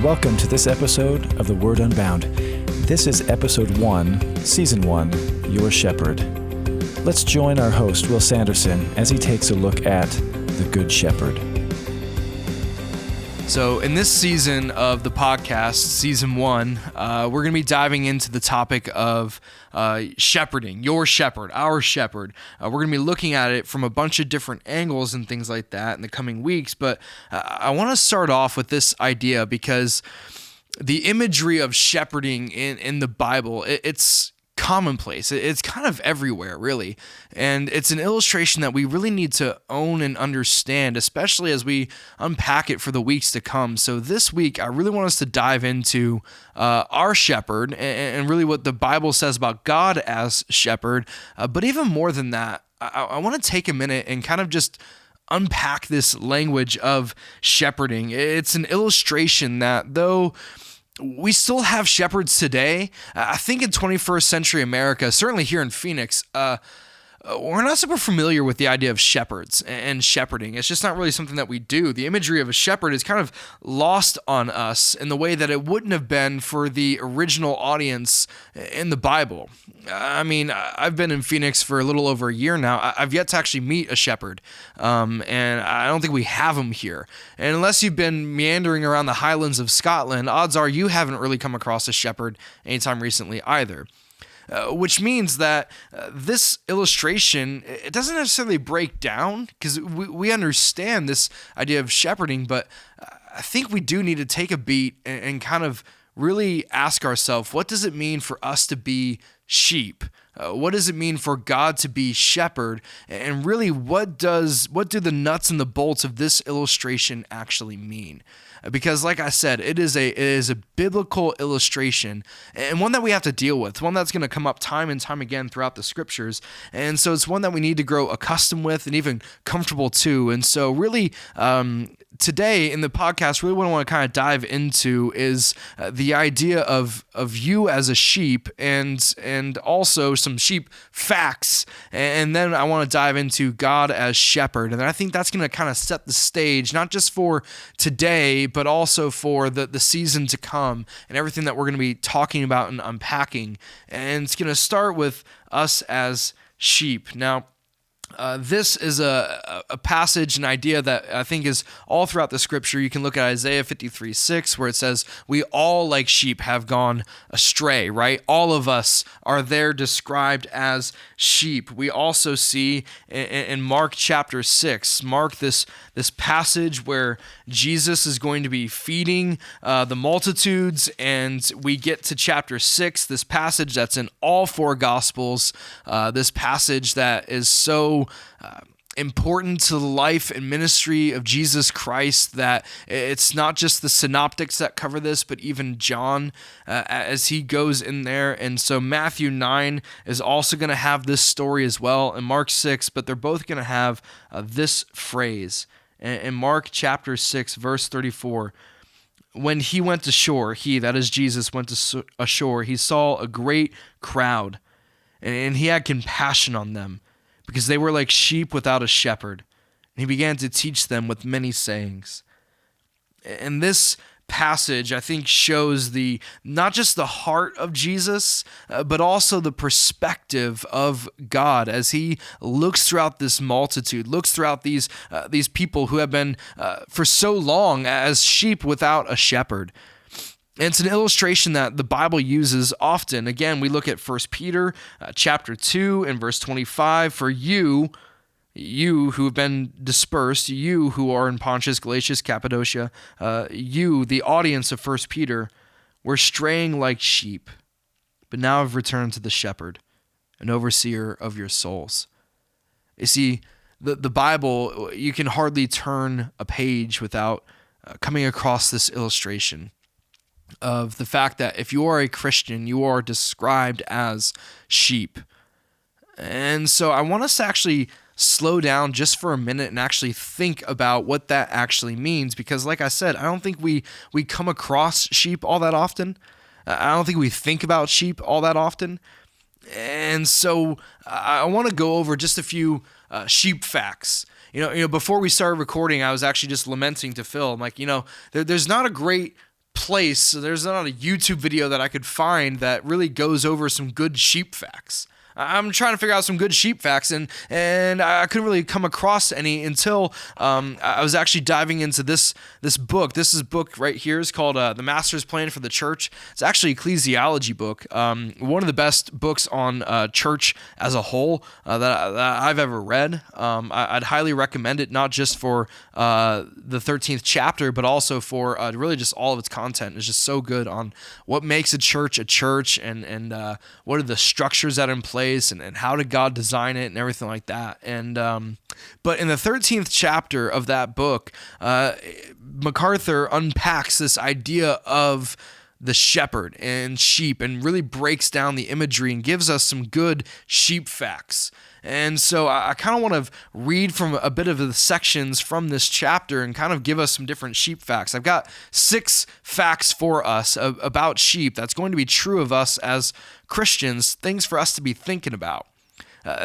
welcome to this episode of the Word Unbound. This is episode 1, season 1, Your Shepherd. Let's join our host, Will Sanderson, as he takes a look at the Good Shepherd. So in this season of the podcast, season 1, we're going to be diving into the topic of shepherding, your shepherd, our shepherd. We're going to be looking at it from a bunch of different angles and things like that in the coming weeks. But I want to start off with this idea because the imagery of shepherding in the Bible, it's commonplace. It's kind of everywhere, really. And it's an illustration that we really need to own and understand, especially as we unpack it for the weeks to come. So this week, I really want us to dive into our shepherd and really what the Bible says about God as shepherd. But even more than that, I want to take a minute and kind of just unpack this language of shepherding. It's an illustration that though we still have shepherds today, I think in 21st century America, certainly here in Phoenix, we're not super familiar with the idea of shepherds and shepherding. It's just not really something that we do. The imagery of a shepherd is kind of lost on us in the way that it wouldn't have been for the original audience in the Bible. I mean, I've been in Phoenix for a little over a year now. I've yet to actually meet a shepherd, and I don't think we have them here. And unless you've been meandering around the highlands of Scotland, odds are you haven't really come across a shepherd anytime recently either. Which means that this illustration, it doesn't necessarily break down because we understand this idea of shepherding, but I think we do need to take a beat and kind of really ask ourselves, what does it mean for us to be sheep? What does it mean for God to be shepherd? And really, what do the nuts and the bolts of this illustration actually mean? Because like I said, it is a biblical illustration and one that we have to deal with, one that's going to come up time and time again throughout the scriptures. And so it's one that we need to grow accustomed with and even comfortable to. And so really, today in the podcast, really what I want to kind of dive into is the idea of you as a sheep and also some sheep facts. And then I want to dive into God as shepherd. And I think that's going to kind of set the stage, not just for today, but also for the season to come and everything that we're going to be talking about and unpacking. And it's going to start with us as sheep. Now, this is a passage, an idea that I think is all throughout the scripture. You can look at Isaiah 53:6, where it says, we all like sheep have gone astray, right? All of us are there described as sheep. We also see in Mark chapter 6, Mark, this passage where Jesus is going to be feeding the multitudes, and we get to chapter 6, this passage that's in all four Gospels, this passage that is so important to the life and ministry of Jesus Christ that it's not just the synoptics that cover this, but even John as he goes in there. And so Matthew 9 is also going to have this story as well, and Mark 6, but they're both going to have this phrase. In Mark chapter 6, verse 34, when he went ashore, he, that is Jesus, went ashore, he saw a great crowd, and he had compassion on them, because they were like sheep without a shepherd. And he began to teach them with many sayings. And this passage, I think, shows not just the heart of Jesus, but also the perspective of God as he looks throughout this multitude, looks throughout these people who have been for so long as sheep without a shepherd. And it's an illustration that the Bible uses often. Again, we look at 1 Peter chapter 2 and verse 25. For you who have been dispersed, you who are in Pontus, Galatia, Cappadocia, you, the audience of 1 Peter, were straying like sheep, but now have returned to the shepherd, an overseer of your souls. You see, the Bible, you can hardly turn a page without coming across this illustration of the fact that if you are a Christian, you are described as sheep. And so I want us to actually slow down just for a minute and actually think about what that actually means, because like I said, I don't think we come across sheep all that often. I don't think we think about sheep all that often. And so I want to go over just a few sheep facts. Before we started recording, I was actually just lamenting to Phil. I'm like, there's not a great place, there's not a YouTube video that I could find that really goes over some good sheep facts. I'm trying to figure out some good sheep facts, and I couldn't really come across any until I was actually diving into this book. This book right here is called The Master's Plan for the Church. It's actually an ecclesiology book, one of the best books on church as a whole that I've ever read. I'd highly recommend it, not just for the 13th chapter, but also for really just all of its content. It's just so good on what makes a church, and what are the structures that are in place, and how did God design it and everything like that. And but in the 13th chapter of that book, MacArthur unpacks this idea of the shepherd and sheep and really breaks down the imagery and gives us some good sheep facts. And so I kind of want to read from a bit of the sections from this chapter and kind of give us some different sheep facts. I've got 6 facts for us about sheep that's going to be true of us as Christians, things for us to be thinking about,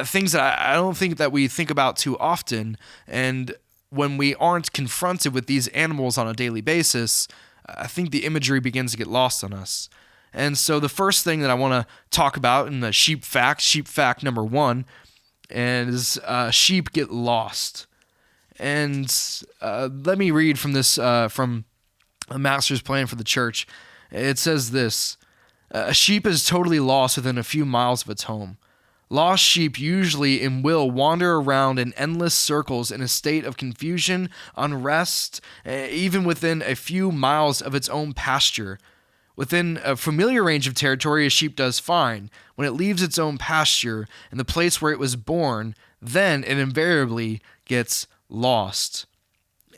things that I don't think that we think about too often. And when we aren't confronted with these animals on a daily basis, I think the imagery begins to get lost on us. And so the first thing that I want to talk about in the sheep fact number 1, is sheep get lost. And let me read from this, from A Master's Plan for the Church. It says this: a sheep is totally lost within a few miles of its home. Lost sheep usually and will wander around in endless circles in a state of confusion, unrest, even within a few miles of its own pasture. Within a familiar range of territory, a sheep does fine. When it leaves its own pasture and the place where it was born, then it invariably gets lost.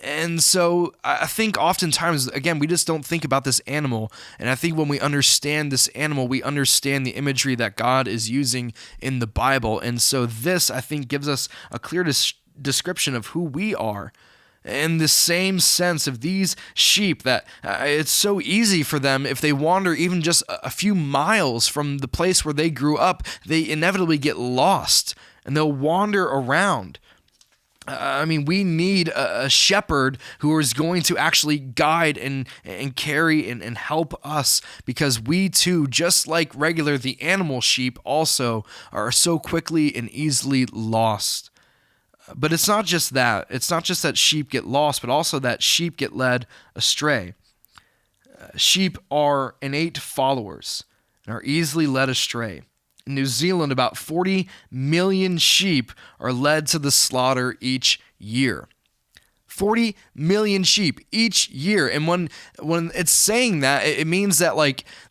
And so I think oftentimes, again, we just don't think about this animal. And I think when we understand this animal, we understand the imagery that God is using in the Bible. And so this, I think, gives us a clear description of who we are. In the same sense of these sheep, that it's so easy for them, if they wander even just a few miles from the place where they grew up, they inevitably get lost and they'll wander around. We need a shepherd who is going to actually guide and carry and help us, because we too, just like the animal sheep, also are so quickly and easily lost. But it's not just that. It's not just that sheep get lost, but also that sheep get led astray. Sheep are innate followers and are easily led astray. In New Zealand, about 40 million sheep are led to the slaughter each year. 40 million sheep each year. And when it's saying that, it means that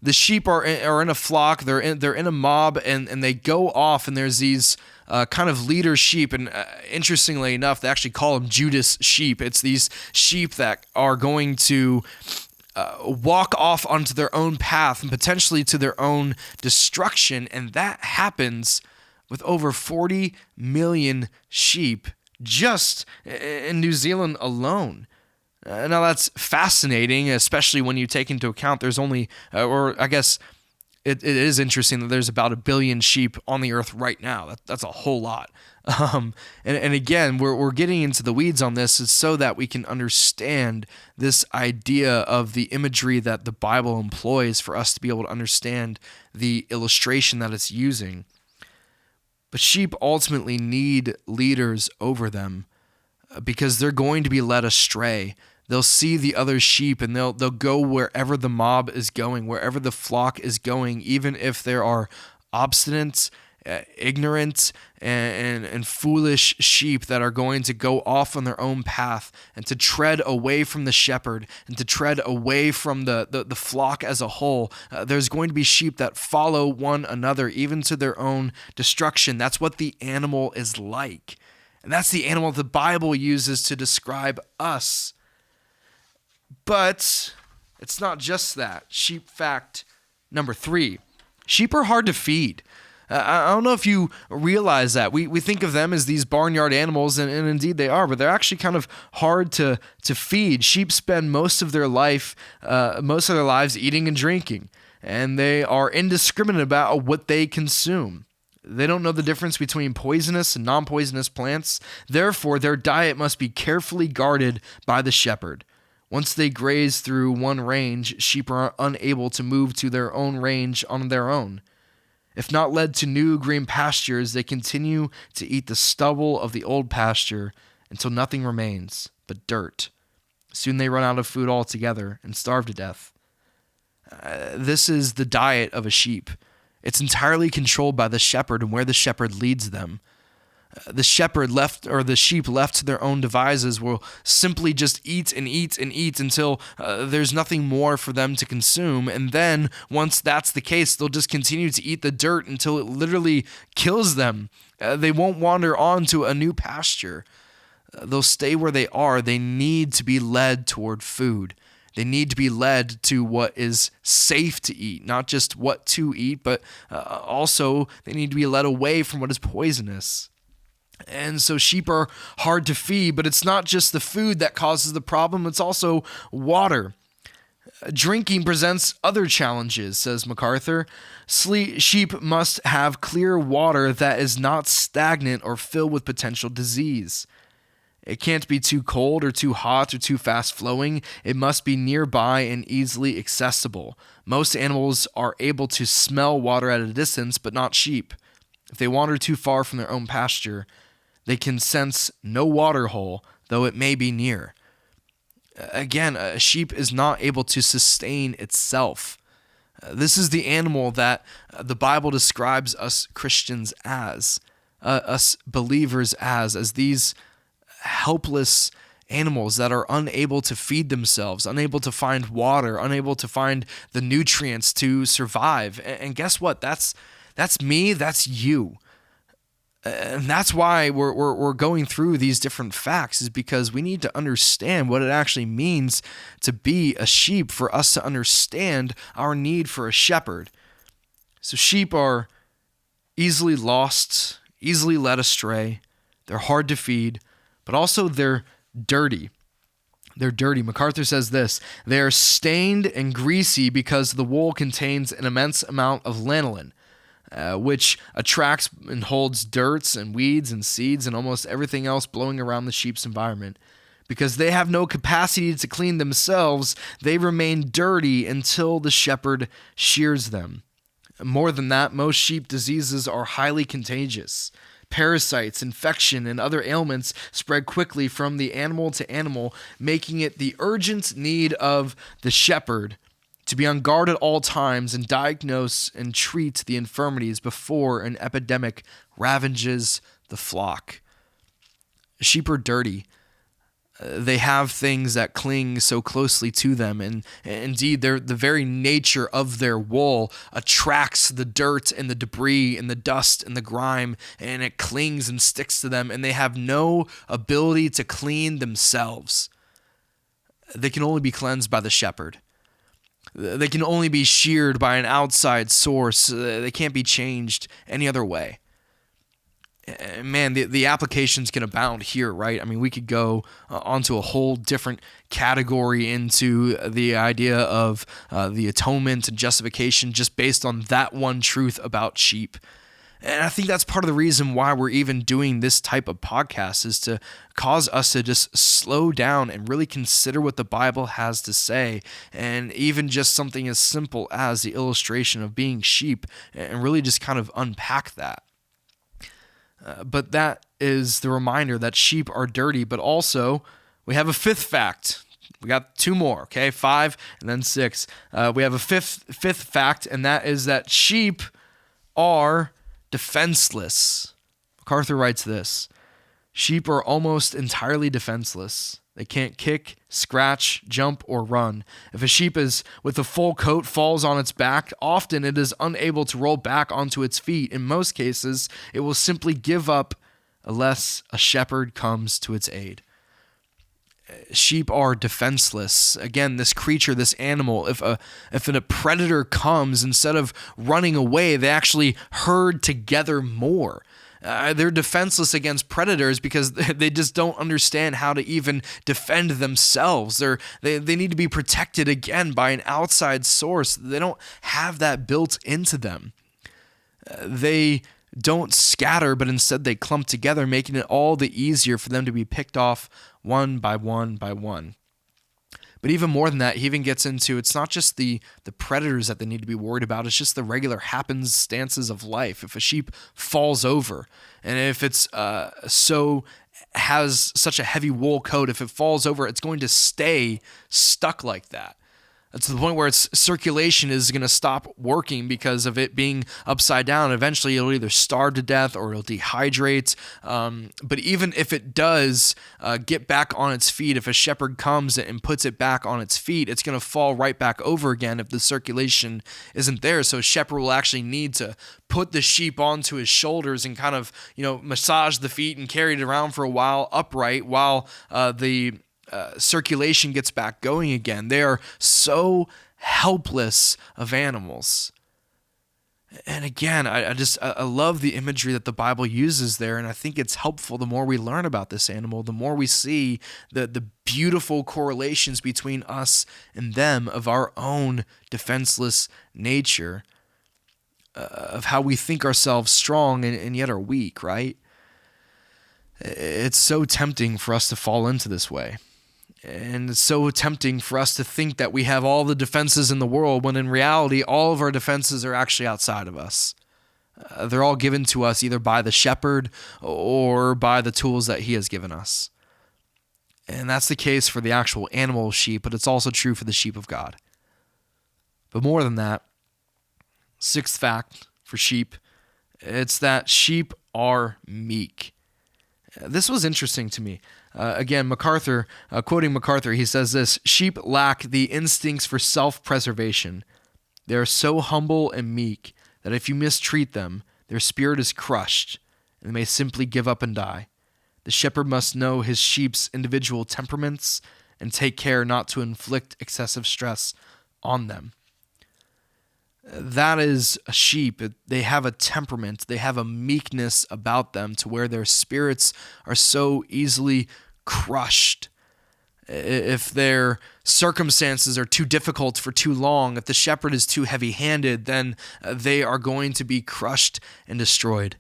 the sheep are in a flock, they're in a mob, and they go off, and there's these kind of leader sheep. And interestingly enough, they actually call them Judas sheep. It's these sheep that are going to walk off onto their own path and potentially to their own destruction. And that happens with over 40 million sheep just in New Zealand alone. Now that's fascinating, especially when you take into account there's only, or I guess it is interesting that there's about 1 billion sheep on the earth right now. That's a whole lot. And again, we're getting into the weeds on this is so that we can understand this idea of the imagery that the Bible employs for us to be able to understand the illustration that it's using. But sheep ultimately need leaders over them because they're going to be led astray. They'll see the other sheep and they'll go wherever the mob is going, wherever the flock is going, even if there are obstinate, ignorant, and foolish sheep that are going to go off on their own path and to tread away from the shepherd and to tread away from the flock as a whole. There's going to be sheep that follow one another, even to their own destruction. That's what the animal is like. And that's the animal the Bible uses to describe us. But it's not just that. Sheep fact number 3. Sheep are hard to feed. I don't know if you realize that. We think of them as these barnyard animals, and indeed they are, but they're actually kind of hard to feed. Sheep spend most of their lives eating and drinking, and they are indiscriminate about what they consume. They don't know the difference between poisonous and non-poisonous plants. Therefore, their diet must be carefully guarded by the shepherd. Once they graze through one range, sheep are unable to move to their own range on their own. If not led to new green pastures, they continue to eat the stubble of the old pasture until nothing remains but dirt. Soon they run out of food altogether and starve to death. This is the diet of a sheep. It's entirely controlled by the shepherd and where the shepherd leads them. The sheep left to their own devices will simply just eat and eat and eat until there's nothing more for them to consume. And then once that's the case, they'll just continue to eat the dirt until it literally kills them. They won't wander on to a new pasture. They'll stay where they are. They need to be led toward food. They need to be led to what is safe to eat, not just what to eat, but also they need to be led away from what is poisonous. And so sheep are hard to feed, but it's not just the food that causes the problem, it's also water. Drinking presents other challenges, says MacArthur. Sheep must have clear water that is not stagnant or filled with potential disease. It can't be too cold or too hot or too fast flowing. It must be nearby and easily accessible. Most animals are able to smell water at a distance, but not sheep. If they wander too far from their own pasture, they can sense no water hole, though it may be near. Again, a sheep is not able to sustain itself. This is the animal that the Bible describes us Christians as, us believers as these helpless animals that are unable to feed themselves, unable to find water, unable to find the nutrients to survive. And guess what? That's me, that's you. And that's why we're going through these different facts, is because we need to understand what it actually means to be a sheep, for us to understand our need for a shepherd. So sheep are easily lost, easily led astray. They're hard to feed, but also they're dirty. They're dirty. MacArthur says this: they are stained and greasy because the wool contains an immense amount of lanolin, which attracts and holds dirts and weeds and seeds and almost everything else blowing around the sheep's environment. Because they have no capacity to clean themselves, they remain dirty until the shepherd shears them. More than that, most sheep diseases are highly contagious. Parasites, infection, and other ailments spread quickly from the animal to animal, making it the urgent need of the shepherd to be on guard at all times and diagnose and treat the infirmities before an epidemic ravages the flock. Sheep are dirty. They have things that cling so closely to them, and indeed, the very nature of their wool attracts the dirt and the debris and the dust and the grime, and it clings and sticks to them, and they have no ability to clean themselves. They can only be cleansed by the shepherd. They can only be sheared by an outside source. They can't be changed any other way. Man, the applications can abound here, right? I mean, we could go onto a whole different category into the idea of the atonement and justification just based on that one truth about sheep. And I think that's part of the reason why we're even doing this type of podcast, is to cause us to just slow down and really consider what the Bible has to say, and even just something as simple as the illustration of being sheep, and really just kind of unpack that. But that is the reminder that sheep are dirty, but also we have a fifth fact. We got two more, okay? 5 and then 6. We have a fifth fact, and that is that sheep are defenseless. MacArthur writes this: sheep are almost entirely defenseless. They can't kick, scratch, jump, or run. If a sheep is with a full coat falls on its back, often it is unable to roll back onto its feet. In most cases, it will simply give up unless a shepherd comes to its aid. Sheep are defenseless. Again, this creature, this animal, if a predator comes, instead of running away, they actually herd together more. They're defenseless against predators because they just don't understand how to even defend themselves. They need to be protected again by an outside source. They don't have that built into them. They don't scatter, but instead they clump together, making it all the easier for them to be picked off one by one by one. But even more than that, he even gets into it's not just the predators that they need to be worried about. It's just the regular happenstances of life. If a sheep falls over, and if it's has such a heavy wool coat, if it falls over, it's going to stay stuck like that. To the point where its circulation is going to stop working because of it being upside down. Eventually, it'll either starve to death or it'll dehydrate. But even if it does get back on its feet, if a shepherd comes and puts it back on its feet, it's going to fall right back over again if the circulation isn't there. So a shepherd will actually need to put the sheep onto his shoulders and kind of, massage the feet and carry it around for a while upright while the circulation gets back going again. They are so helpless of animals. And again, I love the imagery that the Bible uses there, and I think it's helpful the more we learn about this animal, the more we see the beautiful correlations between us and them of our own defenseless nature, of how we think ourselves strong and yet are weak, right? It's so tempting for us to fall into this way. And it's so tempting for us to think that we have all the defenses in the world when in reality, all of our defenses are actually outside of us. They're all given to us either by the shepherd or by the tools that he has given us. And that's the case for the actual animal sheep, but it's also true for the sheep of God. But more than that, sixth fact for sheep, it's that sheep are meek. This was interesting to me. Again, MacArthur, quoting MacArthur, he says this: sheep lack the instincts for self-preservation. They are so humble and meek that if you mistreat them, their spirit is crushed and they may simply give up and die. The shepherd must know his sheep's individual temperaments and take care not to inflict excessive stress on them. That is a sheep. They have a temperament. They have a meekness about them to where their spirits are so easily crushed. If their circumstances are too difficult for too long, if the shepherd is too heavy-handed, then they are going to be crushed and destroyed.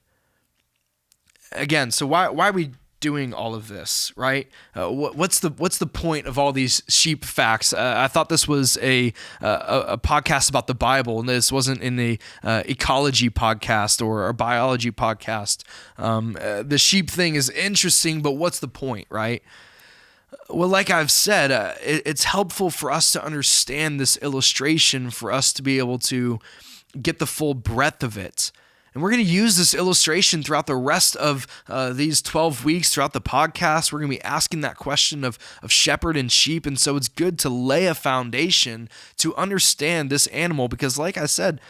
Again, so why are we doing all of this, right? What's the point of all these sheep facts? I thought this was a podcast about the Bible, and this wasn't in a ecology podcast or a biology podcast. The sheep thing is interesting, but what's the point, right? Well, like I've said, it's helpful for us to understand this illustration for us to be able to get the full breadth of it. And we're going to use this illustration throughout the rest of these 12 weeks throughout the podcast. We're going to be asking that question of shepherd and sheep. And so it's good to lay a foundation to understand this animal because, like I said,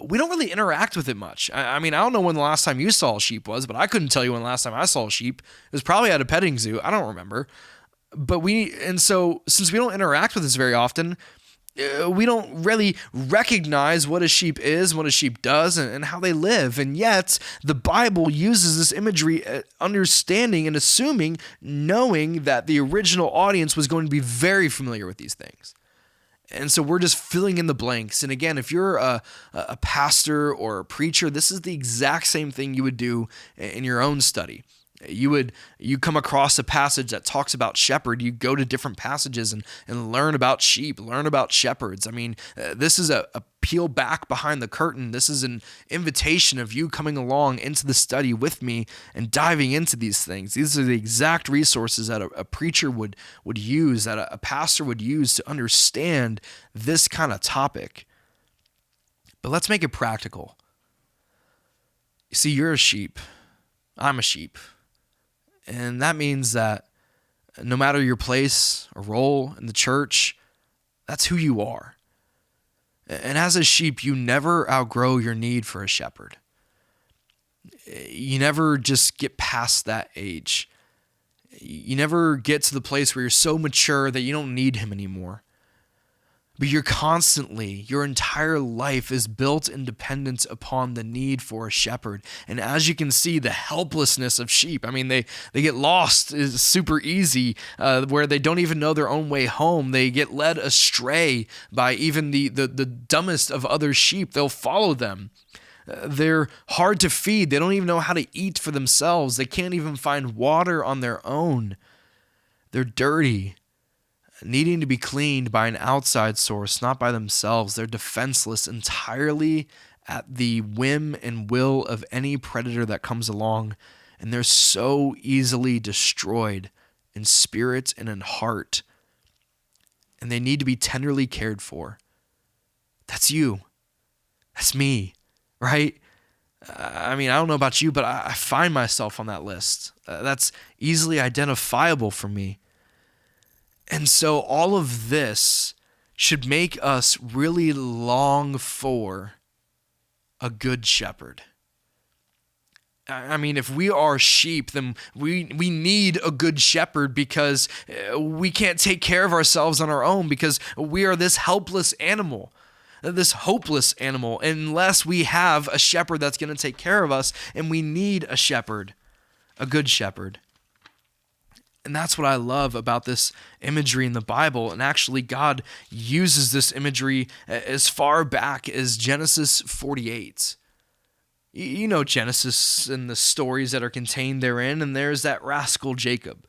we don't really interact with it much. I mean, I don't know when the last time you saw a sheep was, but I couldn't tell you when the last time I saw a sheep. It was probably at a petting zoo. I don't remember. And so since we don't interact with this very often, we don't really recognize what a sheep is, what a sheep does, and how they live. And yet, the Bible uses this imagery, understanding and assuming, knowing that the original audience was going to be very familiar with these things. And so we're just filling in the blanks. And again, if you're a pastor or a preacher, this is the exact same thing you would do in your own study. You come across a passage that talks about shepherd, you go to different passages and learn about sheep, learn about shepherds. I mean, this is a peel back behind the curtain. This is an invitation of you coming along into the study with me and diving into these things. These are the exact resources that a preacher would use, that a pastor would use to understand this kind of topic. But let's make it practical. You see, you're a sheep. I'm a sheep. And that means that no matter your place or role in the church, that's who you are. And as a sheep, you never outgrow your need for a shepherd. You never just get past that age. You never get to the place where you're so mature that you don't need him anymore. But your entire life is built in dependence upon the need for a shepherd. And as you can see, the helplessness of sheep, I mean, they get lost is super easy, where they don't even know their own way home. They get led astray by even the dumbest of other sheep. They'll follow them. They're hard to feed. They don't even know how to eat for themselves. They can't even find water on their own. They're dirty. needing to be cleaned by an outside source, not by themselves. They're defenseless, entirely at the whim and will of any predator that comes along, and they're so easily destroyed in spirit and in heart, and they need to be tenderly cared for. That's you. That's me, right? I mean, I don't know about you, but I find myself on that list. That's easily identifiable for me. And so all of this should make us really long for a good shepherd. I mean, if we are sheep, then we need a good shepherd, because we can't take care of ourselves on our own, because we are this helpless animal, this hopeless animal, unless we have a shepherd that's going to take care of us. And we need a shepherd, a good shepherd. And that's what I love about this imagery in the Bible. And actually, God uses this imagery as far back as Genesis 48. You know Genesis and the stories that are contained therein, and there's that rascal Jacob.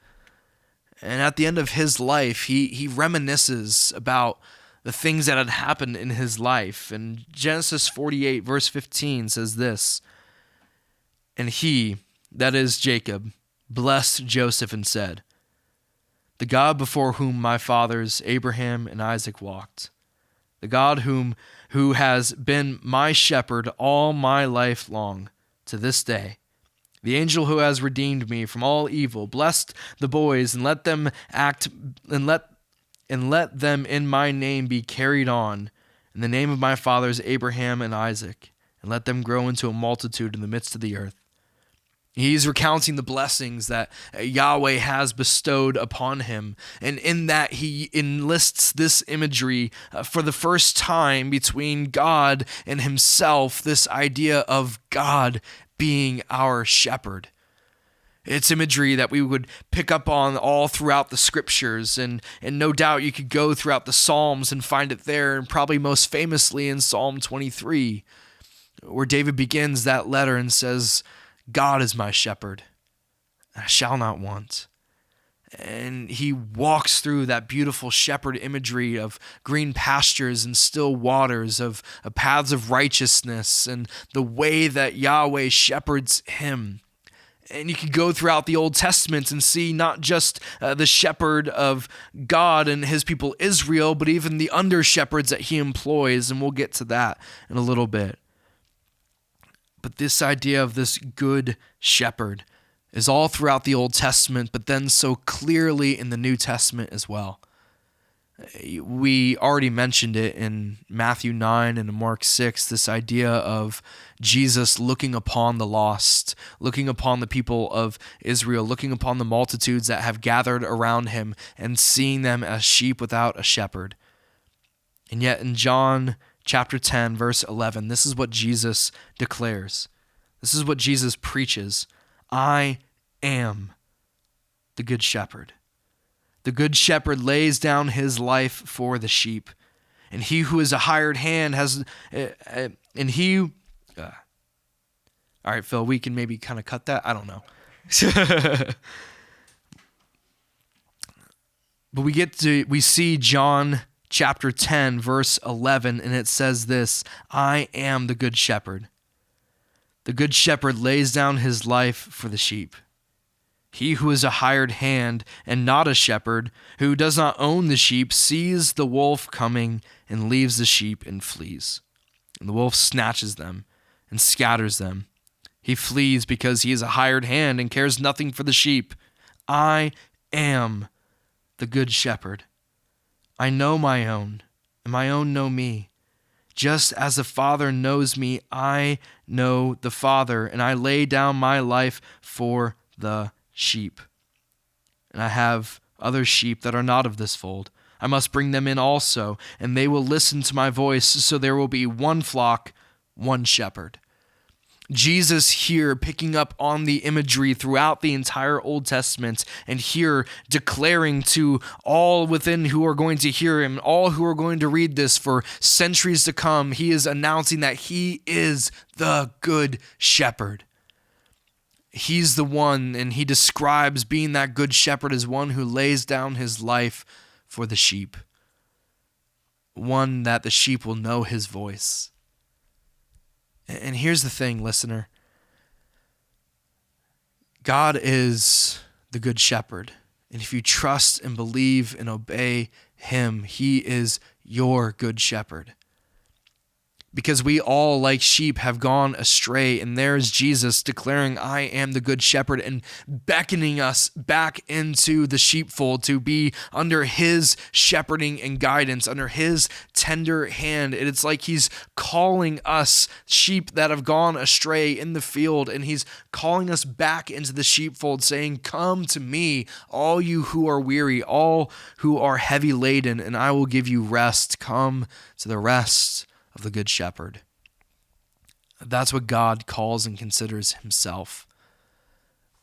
And at the end of his life, he reminisces about the things that had happened in his life. And Genesis 48, verse 15 says this, "And he," that is Jacob, "blessed Joseph and said, 'The God before whom my fathers Abraham and Isaac walked, the God who has been my shepherd all my life long to this day, the angel who has redeemed me from all evil, blessed the boys and let them let them in my name be carried on, in the name of my fathers Abraham and Isaac, and let them grow into a multitude in the midst of the earth.'" He's recounting the blessings that Yahweh has bestowed upon him. And in that, he enlists this imagery for the first time between God and himself, this idea of God being our shepherd. It's imagery that we would pick up on all throughout the scriptures, and no doubt you could go throughout the Psalms and find it there, and probably most famously in Psalm 23, where David begins that letter and says, "God is my shepherd, I shall not want." And he walks through that beautiful shepherd imagery of green pastures and still waters, of paths of righteousness, and the way that Yahweh shepherds him. And you could go throughout the Old Testament and see not just the shepherd of God and his people Israel, but even the under shepherds that he employs, and we'll get to that in a little bit. But this idea of this good shepherd is all throughout the Old Testament, but then so clearly in the New Testament as well. We already mentioned it in Matthew 9 and Mark 6, this idea of Jesus looking upon the lost, looking upon the people of Israel, looking upon the multitudes that have gathered around him and seeing them as sheep without a shepherd. And yet in John chapter 10, verse 11, this is what Jesus declares. This is what Jesus preaches. "I am the good shepherd. The good shepherd lays down his life for the sheep. And he who is a hired hand has, all right, Phil, we can maybe kind of cut that. I don't know. But we see John chapter 10, verse 11, and it says this, "I am the good shepherd. The good shepherd lays down his life for the sheep. He who is a hired hand and not a shepherd, who does not own the sheep, sees the wolf coming and leaves the sheep and flees. And the wolf snatches them and scatters them. He flees because he is a hired hand and cares nothing for the sheep. I am the good shepherd. I know my own, and my own know me. Just as the Father knows me, I know the Father, and I lay down my life for the sheep. And I have other sheep that are not of this fold. I must bring them in also, and they will listen to my voice, so there will be one flock, one shepherd." Jesus here picking up on the imagery throughout the entire Old Testament, and here declaring to all within who are going to hear him, all who are going to read this for centuries to come, he is announcing that he is the good shepherd. He's the one, and he describes being that good shepherd as one who lays down his life for the sheep, one that the sheep will know his voice. And here's the thing, listener. God is the good shepherd. And if you trust and believe and obey him, he is your good shepherd. Because we all, like sheep, have gone astray, and there is Jesus declaring, I am the good shepherd, and beckoning us back into the sheepfold to be under his shepherding and guidance, under his tender hand. And it's like he's calling us sheep that have gone astray in the field, and he's calling us back into the sheepfold, saying, come to me, all you who are weary, all who are heavy laden, and I will give you rest. Come to the rest of the good shepherd. That's what God calls and considers himself.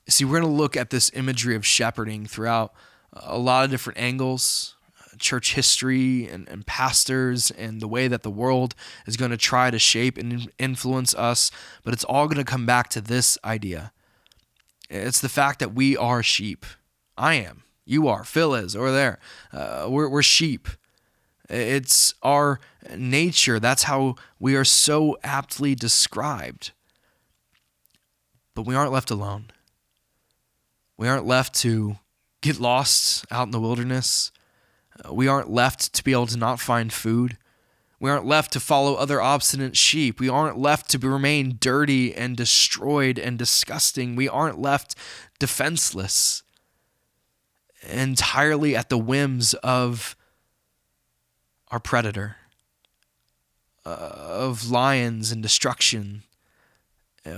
See, we're going to look at this imagery of shepherding throughout a lot of different angles, church history and pastors and the way that the world is going to try to shape and influence us, but it's all going to come back to this idea. It's the fact that we are sheep. I am. You are. Phil is over there. We're sheep. It's our nature. That's how we are so aptly described. But we aren't left alone. We aren't left to get lost out in the wilderness. We aren't left to be able to not find food. We aren't left to follow other obstinate sheep. We aren't left to remain dirty and destroyed and disgusting. We aren't left defenseless, entirely at the whims of our predator, of lions and destruction.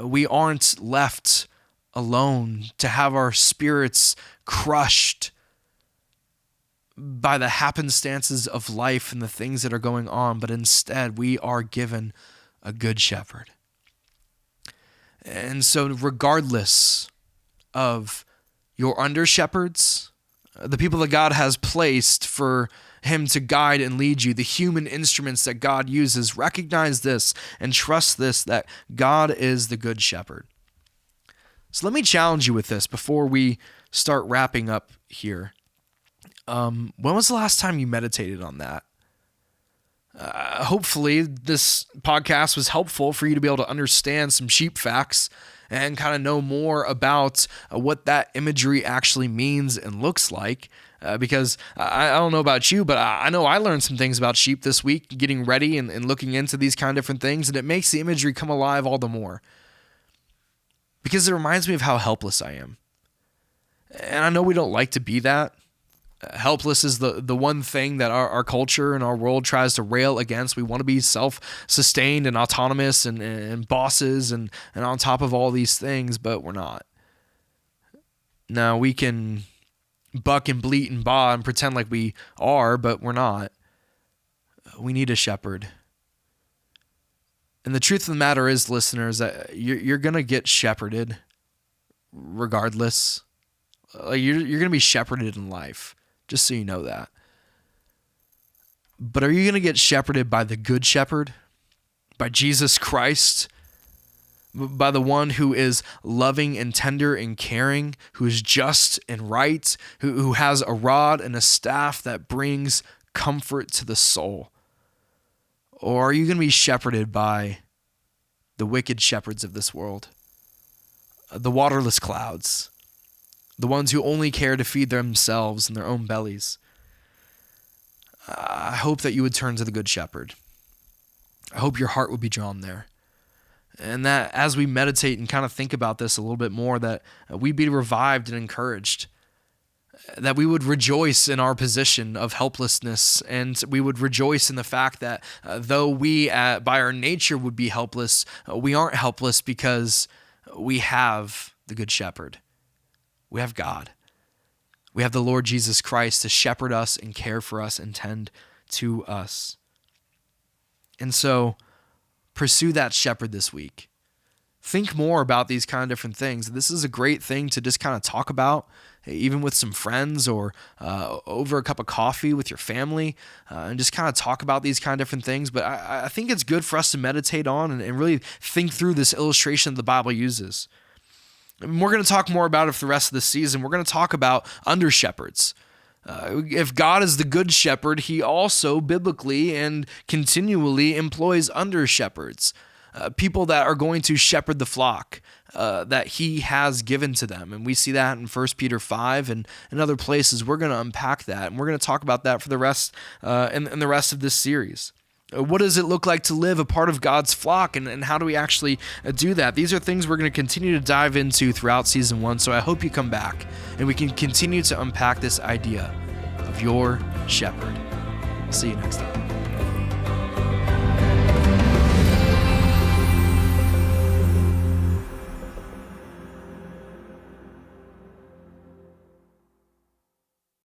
We aren't left alone to have our spirits crushed by the happenstances of life and the things that are going on, but instead we are given a good shepherd. And so regardless of your under shepherds, the people that God has placed for him to guide and lead you, the human instruments that God uses, recognize this and trust this, that God is the good shepherd. So let me challenge you with this before we start wrapping up here. When was the last time you meditated on that? Hopefully this podcast was helpful for you to be able to understand some sheep facts and kind of know more about what that imagery actually means and looks like. Because I don't know about you, but I know I learned some things about sheep this week, getting ready and looking into these kind of different things, and it makes the imagery come alive all the more. Because it reminds me of how helpless I am. And I know we don't like to be that. Helpless is the one thing that our culture and our world tries to rail against. We want to be self-sustained and autonomous and bosses and on top of all these things, but we're not. Now, we can buck and bleat and baa and pretend like we are, but we're not. We need a shepherd. And the truth of the matter is, listeners, that you're going to get shepherded regardless. Like you're going to be shepherded in life, just so you know that. But are you going to get shepherded by the good shepherd, by Jesus Christ, by the one who is loving and tender and caring, who is just and right, who has a rod and a staff that brings comfort to the soul? Or are you going to be shepherded by the wicked shepherds of this world, the waterless clouds, the ones who only care to feed themselves and their own bellies? I hope that you would turn to the good shepherd. I hope your heart would be drawn there. And that as we meditate and kind of think about this a little bit more, that we'd be revived and encouraged, that we would rejoice in our position of helplessness, and we would rejoice in the fact that though we by our nature would be helpless, we aren't helpless because we have the good shepherd. We have God. We have the Lord Jesus Christ to shepherd us and care for us and tend to us. And so pursue that shepherd this week. Think more about these kind of different things. This is a great thing to just kind of talk about, even with some friends or over a cup of coffee with your family, and just kind of talk about these kind of different things. But I think it's good for us to meditate on and really think through this illustration that the Bible uses. And we're going to talk more about it for the rest of the season. We're going to talk about under shepherds. If God is the good shepherd, he also biblically and continually employs under shepherds, people that are going to shepherd the flock that he has given to them. And we see that in 1 Peter 5 and in other places. We're going to unpack that, and we're going to talk about that for the rest in the rest of this series. What does it look like to live a part of God's flock, and how do we actually do that? These are things we're going to continue to dive into throughout season 1, so I hope you come back and we can continue to unpack this idea of your shepherd. I'll see you next time.